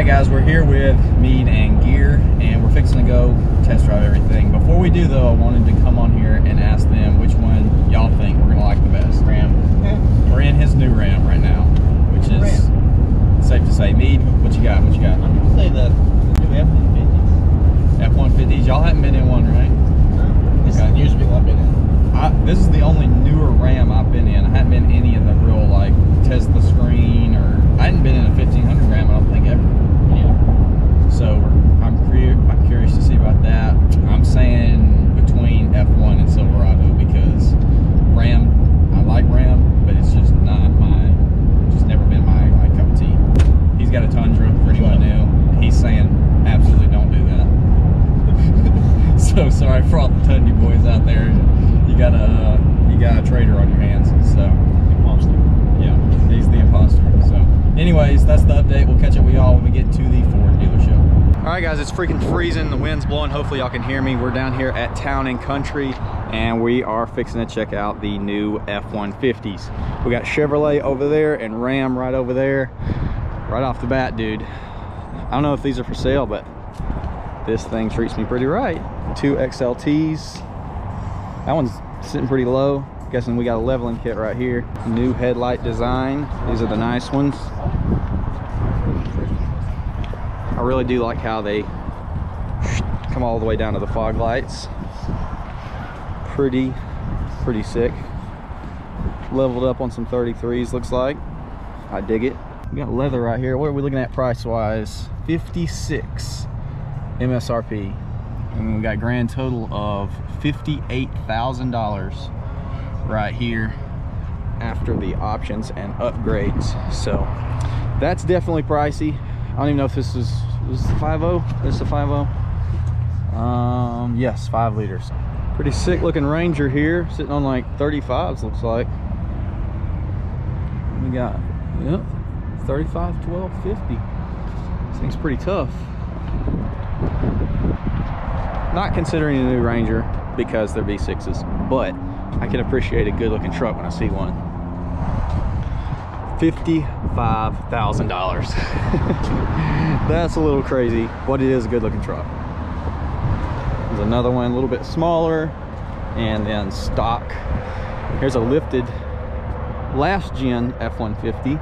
Alright guys, we're here with Mead and Gear, and we're fixing to go test drive everything. Before we do though, I wanted to come on here and ask them which one y'all think we're gonna like the best. Ram. We're in his new Ram right now, which is safe to say. Mead, what you got? What you got? I'm gonna say the new F150s. F150s. Y'all haven't been in one, right? No. This is the newest vehicle I've been in. This is the only newer Ram I've been in. I hadn't been in any of the real like test the screen, or I hadn't been in a 1500 Ram, I don't think, ever. Yeah. So I'm curious to see about that. I'm saying between F1 and Silverado, because Ram, I like Ram, but it's just not just never been my cup of tea. He's got a Tundra, for anyone new. He's saying absolutely don't do that. So sorry for all the Tundra boys out there. You got a traitor on your hands. So Imposter. yeah, he's the imposter. So anyways, that's the update. We'll catch up with y'all when we get to the Ford dealership. All right guys, it's freaking freezing. The wind's blowing. Hopefully y'all can hear me. We're down here at Town and Country, and we are fixing to check out the new F-150s. We got Chevrolet over there and Ram right over there. Right off the bat, dude, I don't know if these are for sale, but this thing treats me pretty right. Two XLTs. That one's sitting pretty low. Guessing we got a leveling kit right here. New headlight design. These are the nice ones. I really do like how they come all the way down to the fog lights. Pretty sick. Leveled up on some 33s, looks like. I dig it. We got leather right here. What are we looking at price wise? 56 MSRP. And we got a grand total of $58,000 right here after the options and upgrades. So that's definitely pricey. I don't even know if this is 5.0. This is a 5.0. Yes, 5 liters. Pretty sick looking Ranger here, sitting on like 35s, looks like. We got, yep, 35, 12, 50. This thing's pretty tough. Not considering a new Ranger because they're V6s, but I can appreciate a good looking truck when I see one. $55,000. That's a little crazy, but it is a good looking truck. There's another one a little bit smaller, and then stock. Here's a lifted last gen F-150.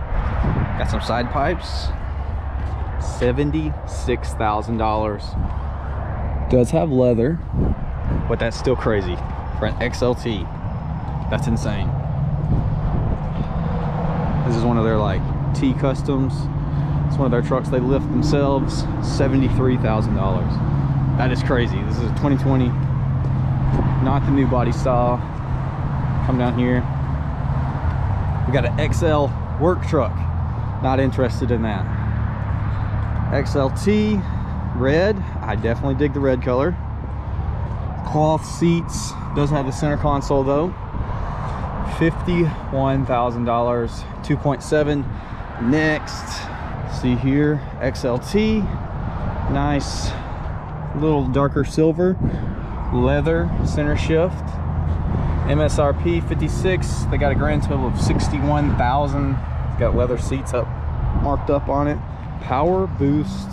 Got some side pipes. $76,000. Does have leather, but that's still crazy for an XLT. That's insane. This is one of their like T customs. It's one of their trucks they lift themselves. $73,000. That is crazy. This is a 2020, not the new body style. Come down here. We got an XL work truck. Not interested in that. XLT red. I definitely dig the red color. Cloth seats. Does have the center console though. $51,000. 2.7. Next, see here, XLT. Nice little darker silver, leather center shift. MSRP 56. They got a grand total of 61,000. It's got leather seats up, marked up on it. Power boost,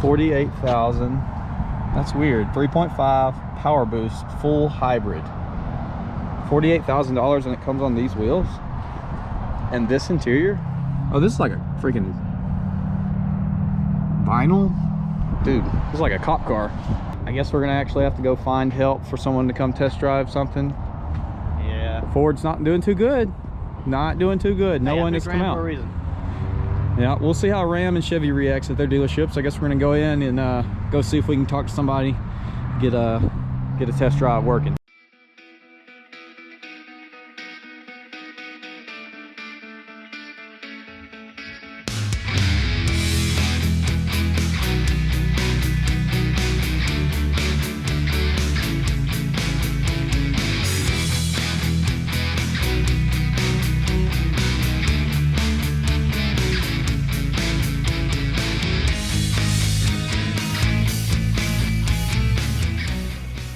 48,000. That's weird. 3.5 power boost, full hybrid. $48,000, and it comes on these wheels. And this interior, oh, this is like a freaking vinyl. Dude, this is like a cop car. I guess we're gonna actually have to go find help for someone to come test drive something. Yeah. Ford's not doing too good. Not doing too good. No one has come out. For a reason. Yeah, we'll see how Ram and Chevy reacts at their dealerships. I guess we're gonna go in and go see if we can talk to somebody, get a test drive working.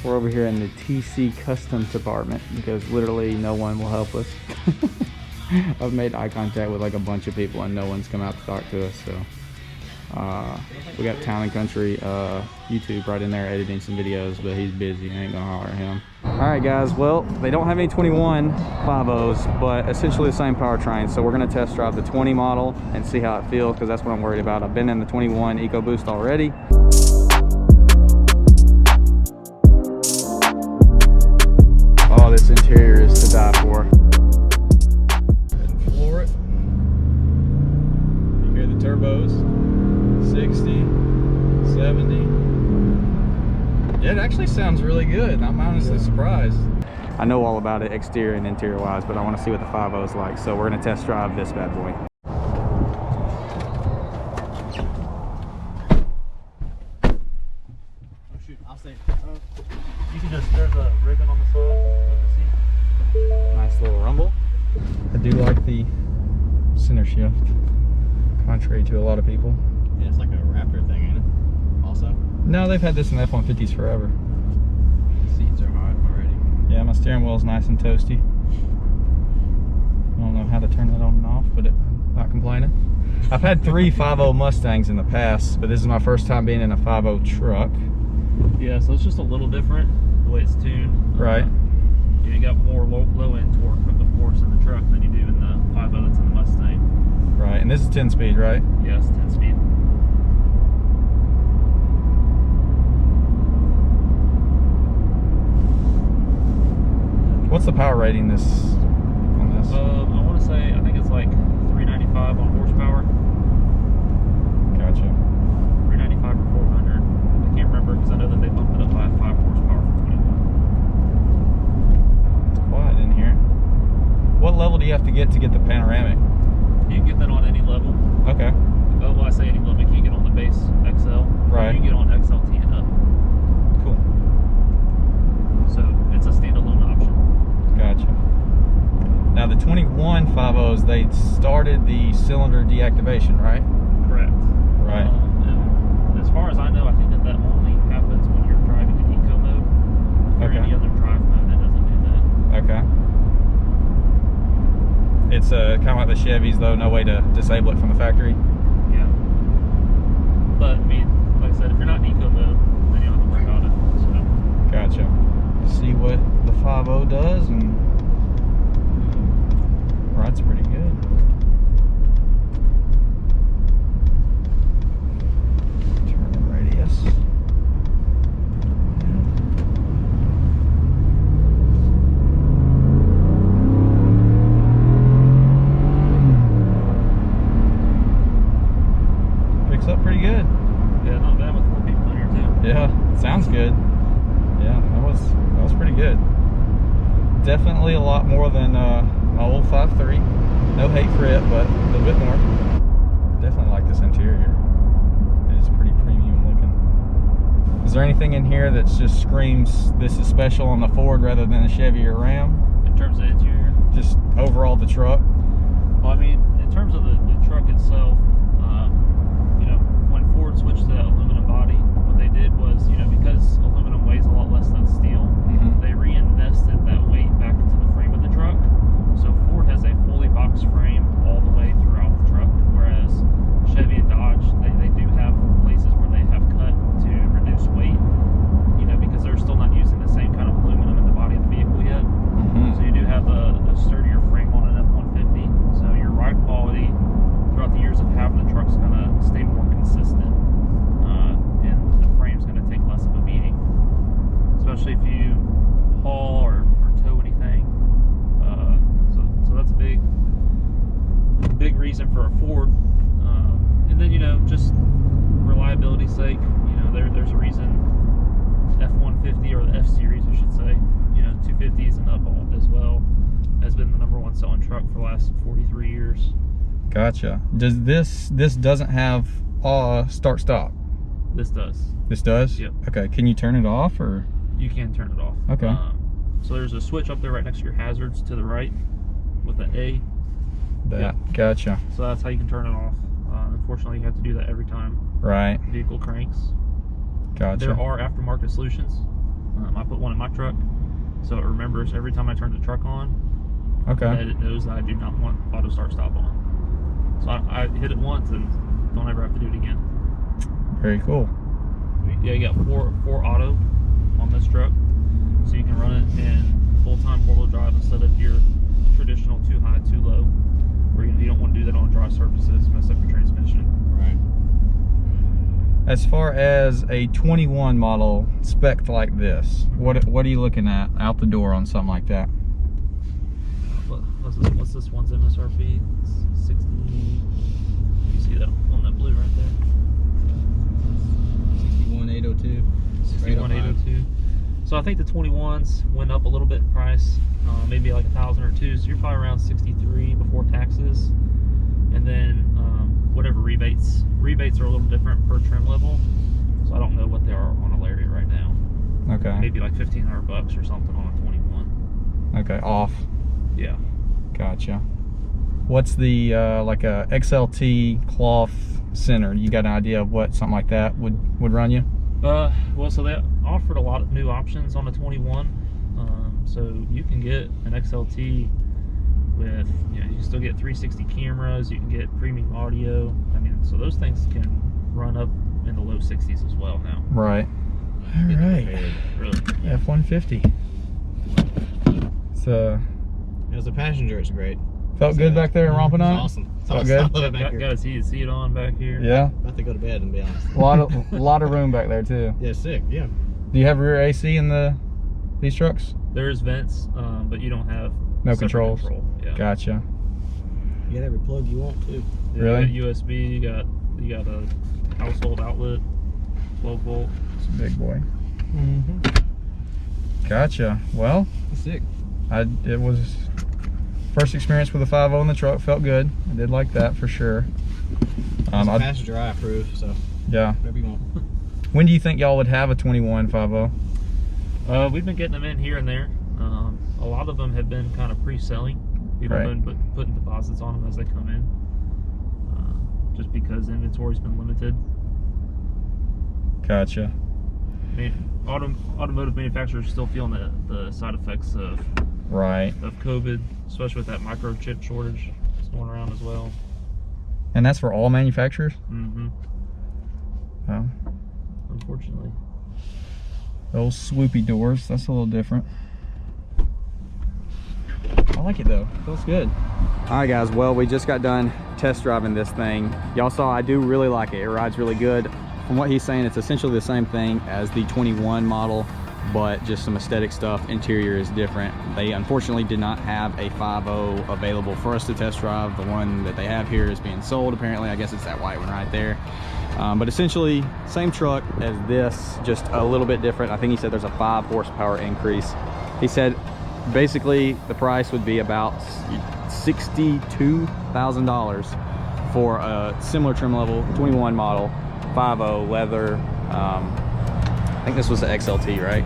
We're over here in the TC Customs department because literally no one will help us. I've made eye contact with like a bunch of people and no one's come out to talk to us. So we got Town and Country YouTube right in there editing some videos, but he's busy. I ain't gonna holler at him. All right, guys. Well, they don't have any 21 5.0s, but essentially the same powertrain. So we're gonna test drive the 20 model and see how it feels, because that's what I'm worried about. I've been in the 21 EcoBoost already. Oh, this interior is to die for. And floor it. You hear the turbos. 60, 70. Yeah, it actually sounds really good. I'm honestly surprised. I know all about it exterior and interior wise, but I want to see what the 5.0 is like. So we're going to test drive this bad boy. Oh shoot, I'll say. You can just, there's a ribbon on the side of the seat. Nice little rumble. I do like the center shift, contrary to a lot of people. Yeah, it's like a Raptor thing, ain't it? Also? No, they've had this in F-150s forever. The seats are hot already. Yeah, my steering wheel is nice and toasty. I don't know how to turn that on and off, but I'm not complaining. I've had 3 5.0 Mustangs in the past, but this is my first time being in a 5.0 truck. Yeah, so it's just a little different the way it's tuned. Right. You got more low end torque from the force in the truck than you do in the 5.0 that's in the Mustang. Right, and this is 10-speed, right? Yeah, it's 10-speed. What's the power rating on this? I want to say, I think it's like 395 on horsepower. Gotcha. 395 or 400. I can't remember because I know that they bumped it up by 5 horsepower for 21. It's quiet in here. What level do you have to get the panoramic? You can get that on any level. Okay. Oh, well, I say any level. You can get on the base XL. Right. You can get on XLT and up. Cool. So it's a standalone option. Gotcha. Now the 21 5.0s, they started the cylinder deactivation, right? Correct. Right. And as far as I know, I think that only happens when you're driving in eco mode. Or Okay. any other drive mode, that doesn't do that. Okay. It's kind of like the Chevys, though, no way to disable it from the factory. Yeah. But I mean, like I said, if you're not in eco mode, then you don't have to worry about it. So. Gotcha. See what the 5.0 does, and ride's pretty good. Turn the radius. Picks up pretty good. Yeah, not bad with 4 people in here too. Yeah, sounds good. Yeah, that was pretty good. Definitely a lot more than my old 5.3. No hate for it, but a little bit more. Definitely like this interior. It is pretty premium looking. Is there anything in here that just screams this is special on the Ford rather than a Chevy or Ram? In terms of interior? Just overall the truck? Well, I mean, in terms of the truck itself, you know, when Ford switched to that aluminum body, what they did was, you know, because aluminum weighs a lot less than steel, they reinvested that weight back into the frame of the truck. So Ford has a fully boxed frame all the way throughout the truck, whereas Chevy and Dodge, they do have places where they have cut to reduce weight, you know, because they're still not using the same kind of aluminum in the body of the vehicle yet. So you do have a sturdier frame on an F-150, so your ride quality throughout the years of having the truck's going to stay more consistent, and the frame's going to take less of a beating, especially if you haul or tow anything. So that's a big reason for a Ford. And then, you know, just reliability's sake, you know, there's a reason F-150, or the F-Series I should say, you know, 250s and up as well, has been the #1 selling truck for the last 43 years. Gotcha. Does this doesn't have start stop? This does. This does? Yep. Okay, can you turn it off, or? You can turn it off. Okay. So there's a switch up there right next to your hazards to the right with an A. That, Yep. Gotcha. So that's how you can turn it off. Unfortunately, you have to do that every time Right. the vehicle cranks. Gotcha. There are aftermarket solutions. I put one in my truck, so it remembers every time I turn the truck on, Okay. That it knows that I do not want auto start stop on. So I hit it once and don't ever have to do it again. Very cool. Yeah, you got four auto on this truck, so you can run it in full-time four-wheel drive instead of your traditional too high, too low, where you don't want to do that on dry surfaces, mess up your transmission. Right. As far as a 21 model spec like this, what are you looking at out the door on something like that? What's this one's MSRP? It's 60. You see that on that blue right there? 61802. 61802. So I think the 21s went up a little bit in price, maybe like $1,000 or $2,000. So you're probably around 63 before taxes, and then whatever rebates. Rebates are a little different per trim level, so I don't know what they are on a Lariat right now. Okay. Maybe like $1,500 or something on a 21. Okay, off. Yeah. Gotcha. What's the like a XLT cloth center? You got an idea of what something like that would run you? Well, so they offered a lot of new options on the 21. So you can get an XLT with, you can still get 360 cameras, you can get premium audio. I mean, so those things can run up in the low 60s as well now. Right. All right. Really. F-150. So As a passenger, it's great. felt good back there in Wampanoag? It's awesome. It's Felt awesome. good? I love it back here. Got to see it on back here. Yeah. About to go to bed and be honest. A lot of room back there too. Yeah, sick. Yeah. Do you have rear AC in these trucks? There's vents, but you don't have No separate controls. Control. Yeah. Gotcha. You get every plug you want too. Yeah, Really? You got USB. You got a household outlet, 12 volt. It's a big boy. Mm-hmm. Gotcha. Well, Sick. it was first experience with a 5.0 in the truck. Felt good. I did like that for sure. As a passenger, I approve. So Yeah. whatever you want. When do you think y'all would have a 21 5.0? We've been getting them in here and there. A lot of them have been kind of pre-selling. People Right. have been putting deposits on them as they come in, just because inventory's been limited. Gotcha. I mean, automotive manufacturers are still feeling the side effects of Right. COVID, especially with that microchip shortage that's going around as well. And that's for all manufacturers? Mm-hmm. Well, Unfortunately. those swoopy doors, that's a little different. I like it though, feels good. All right guys, well, we just got done test driving this thing. Y'all saw I do really like it. It rides really good. From what he's saying, it's essentially the same thing as the 21 model, but just some aesthetic stuff. Interior is different. They unfortunately did not have a 5.0 available for us to test drive. The one that they have here is being sold apparently. I guess it's that white one right there. But essentially same truck as this, just a little bit different. I think he said there's a 5 horsepower increase. He said basically the price would be about $62,000 for a similar trim level 21 model 5.0 leather. I think this was the XLT, right?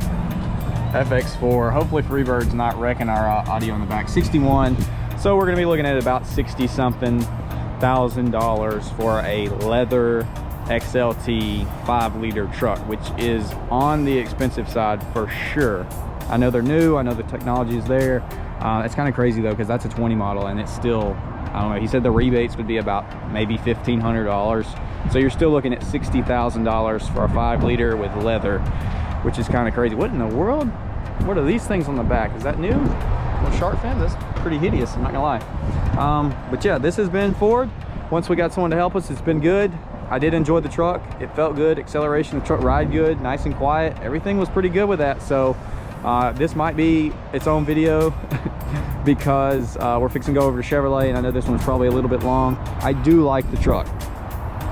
FX4. Hopefully Freebird's not wrecking our audio in the back. 61. So we're gonna be looking at about 60 something thousand dollars for a leather XLT 5-liter truck, which is on the expensive side for sure. I know they're new, I know the technology is there. It's kind of crazy though, because that's a 20 model and it's still, I don't know, he said the rebates would be about maybe $1,500. So you're still looking at $60,000 for a 5-liter with leather, which is kind of crazy. What in the world? What are these things on the back? Is that new? Well, shark fins, that's pretty hideous, I'm not gonna lie. But yeah, this has been Ford. Once we got someone to help us, it's been good. I did enjoy the truck. It felt good, acceleration, the truck ride good, nice and quiet. Everything was pretty good with that. So this might be its own video because we're fixing to go over to Chevrolet, and I know this one's probably a little bit long. I do like the truck.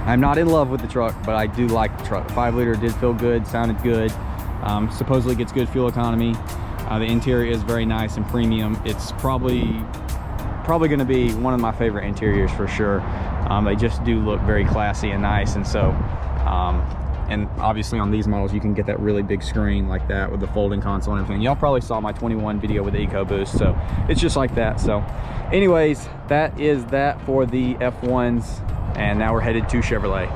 I'm not in love with the truck, but I do like the truck. 5-liter did feel good, sounded good. Supposedly gets good fuel economy. The interior is very nice and premium. It's probably going to be one of my favorite interiors for sure. They just do look very classy and nice, and so and obviously on these models you can get that really big screen like that with the folding console and everything. Y'all probably saw my 21 video with the EcoBoost, so it's just like that. So anyways, that is that for the F1s, and now we're headed to Chevrolet.